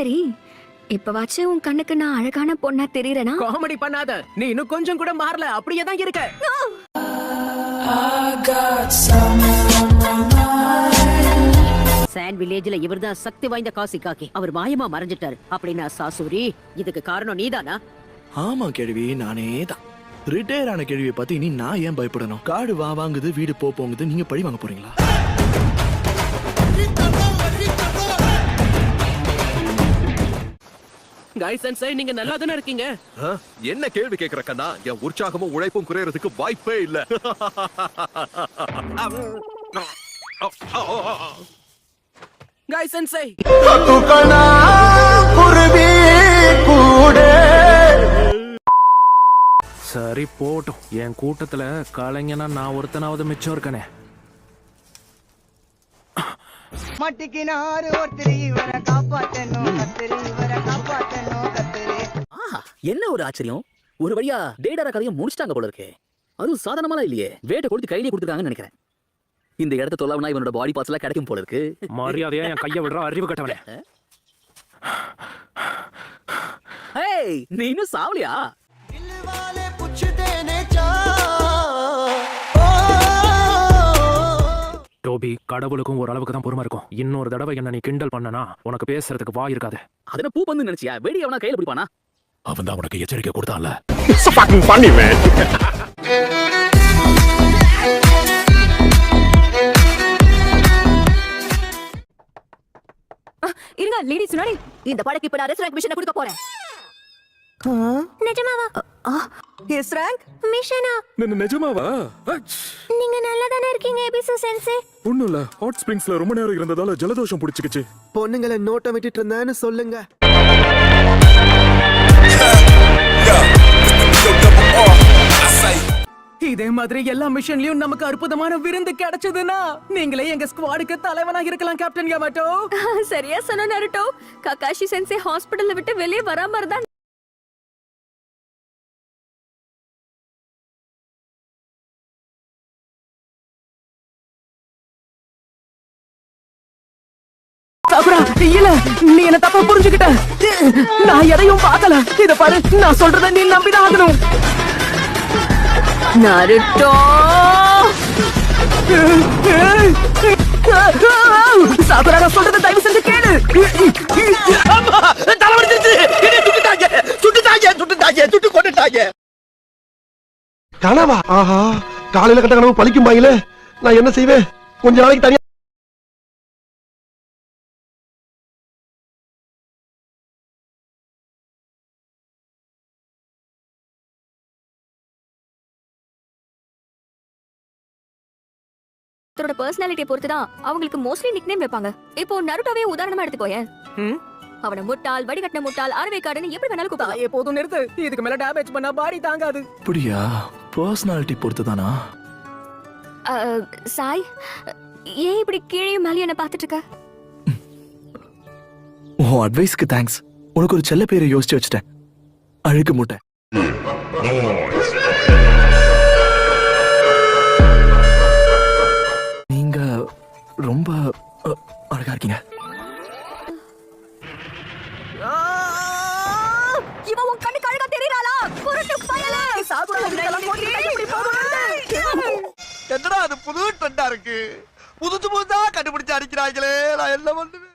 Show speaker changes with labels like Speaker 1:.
Speaker 1: சரி, இப்பவாச்சும் உன் கண்ணுக்கு நான் அழகான பொண்ணா தெரியறேனா?
Speaker 2: காமெடி பண்ணாத, நீ இன்னும் கொஞ்சம் கூட மாறல, அப்படியே தான் இருக்க.
Speaker 3: சாண்ட் வில்லேஜ்ல இவர்தான் சக்தி வாய்ந்த காசி காக்கி. அவர் மாயமா மறைஞ்சிட்டாரு அப்படின்னா சாசூரி, இதுக்கு காரணம் நீதானா?
Speaker 4: ஆமா கேள்வி, நானே தான். ரிட்டையர் ஆன கேள்வியை பத்தி இனி நான் ஏன் பயப்படணும்? காடு வாங்குது, வீடு போங்குது, நீங்க பழி வாங்க போறீங்களா?
Speaker 2: கைஸ் அண்ட் சை, நீங்க நல்லா தானே இருக்கீங்க?
Speaker 5: என்ன கேள்வி கேக்குற கண்ணா? என் உற்சாகமும் உழைப்பும் குறையறதுக்கு வாய்ப்பே இல்ல.
Speaker 2: கைஸ் அண்ட் சை,
Speaker 6: சரி போட்டும், என் கூட்டத்துல கலைஞனா நான் ஒருத்தனாவது மிச்சம் இருக்கனே.
Speaker 7: மட்டிக்கினாரு ஒருத்தர் இவரை காப்பாத்தணும் கத்திரி, இவரை காப்பாத்தணும் கத்திரி.
Speaker 8: என்ன ஒரு ஆச்சரியம், ஒரு வழியா டேடர கதையை முடிச்சிட்டாங்க போல இருக்கே. அதுவும் சாதாரணமா இல்லையே, வேட்டை கொடுத்து கையிலே கொடுத்துருக்காங்கன்னு நினைக்கிறேன். இந்த இடத்த தொலைவனா இவனோட பாடி பார்ட்ஸ் எல்லாம் கிடைக்கும் போல இருக்கு.
Speaker 6: மரியாதையா என் கையை விடுற அறிவு கட்டவனே.
Speaker 8: ஏய், நீ இன்னும் சாவலியா?
Speaker 6: டோபி, கடவுளுக்கும் ஒரு அளவுக்கு தான் பொறுமை இருக்கும். இன்னொரு தடவை என்ன நீ கிண்டல் பண்ணனா உனக்கு பேசுறதுக்கு வாய் இருக்காது.
Speaker 8: அதன பூ பந்து நினைச்சியா? வெடி அவனா கையில பிடிப்பானா?
Speaker 6: அவன் தான் உனக்கு எச்சரிக்கை கொடுத்தான்ல.
Speaker 1: இருங்க லேடிஸ், முன்னாடி
Speaker 3: இந்த படக்கு இப்ப நான் ரெஸ்டாரண்ட் மிஷனை கொடுக்க போறேன்.
Speaker 1: நிஜமாவா?
Speaker 7: எஸ் ரேங்க்
Speaker 1: மிஷனா?
Speaker 5: நிஜமாவா?
Speaker 1: நீங்க நல்லா தானே இருக்கீங்க எபிசோ சென்சே?
Speaker 5: ஒண்ணும் இல்ல, ஹாட் ஸ்பிரிங்ஸ்ல ரொம்ப நேரம் இருந்ததால ஜலதோஷம் பிடிச்சிக்கிச்சு.
Speaker 9: பொண்ணுங்களை நோட்டம் விட்டுட்டு இருந்தேன்னு சொல்லுங்க.
Speaker 2: இதே மாதிரி எல்லா மிஷன்லயும் நமக்கு அற்புதமான விருந்து கிடைச்சதுன்னா நீங்களே எங்க ஸ்குவாடுக்கு தலைவனாக இருக்கலாம் கேப்டன் யாமாட்டோ.
Speaker 1: சரியா சொன்ன நருட்டோ. ககாஷி சென்சே ஹாஸ்பிடல்ல விட்டு வெளியே வராம இருந்தா
Speaker 2: சாகுரா, இல்ல, நீ என்ன தப்பா புரிஞ்சுக்கிட்ட. நான் எதையும் பார்க்கல. இத பாரு, நான் சொல்றத நீ நம்பிதான் ஆகணும்.
Speaker 1: நருட்டோ.
Speaker 2: சாகுரா, நான் சொல்றத தயவு செஞ்சு கேளு.
Speaker 9: கனவா? ஆஹா, காலையில கட்ட கனவு பழிக்கும் பாயிலே. நான் என்ன செய்வேன்? கொஞ்ச நாளைக்கு தனியா
Speaker 1: அவரோட பர்சனாலிட்டியை பொறுத்து தான் அவங்களுக்கு மோஸ்ட்லி நிக்நேம் வைப்பாங்க. இப்போ நருட்டோவே உதாரணமா எடுத்துக்கோயேன். அவன முட்டாள், வடிகட்டின முட்டாள், அரவேக்காடுன்னு எப்படி வேணாலும் கூப்பிடலாம்.
Speaker 2: எப்போதும் நிறுத்து, இதுக்கு மேல டேமேஜ் பண்ணா பாடி தாங்காது.
Speaker 4: அப்படியா? பர்சனாலிட்டி பொறுத்து தானா?
Speaker 1: சாய், ஏன் இப்படி கீழே மேலே என்ன பார்த்துட்டு இருக்க?
Speaker 4: உன் அட்வைஸ்க்கு தேங்க்ஸ். உனக்கு ஒரு செல்ல பேரை யோசிச்சு வச்சுட்டேன், அழுக்கு மூட்டை. நீங்க ரொம்ப அழகா இருக்கீங்க.
Speaker 1: இவன் உன் கண்ணுக்கு அழகா தெரியறாளா? குருட்டு பயலே! சாகுரா, இதெல்லாம் போட்டு எப்படி போகுது?
Speaker 9: என்னடா அது புது ட்ரெண்டா இருக்கு. புதுசா கண்டுபிடிச்சு அடிக்கிறாங்களே, நான் என்ன பண்ணுவேன்?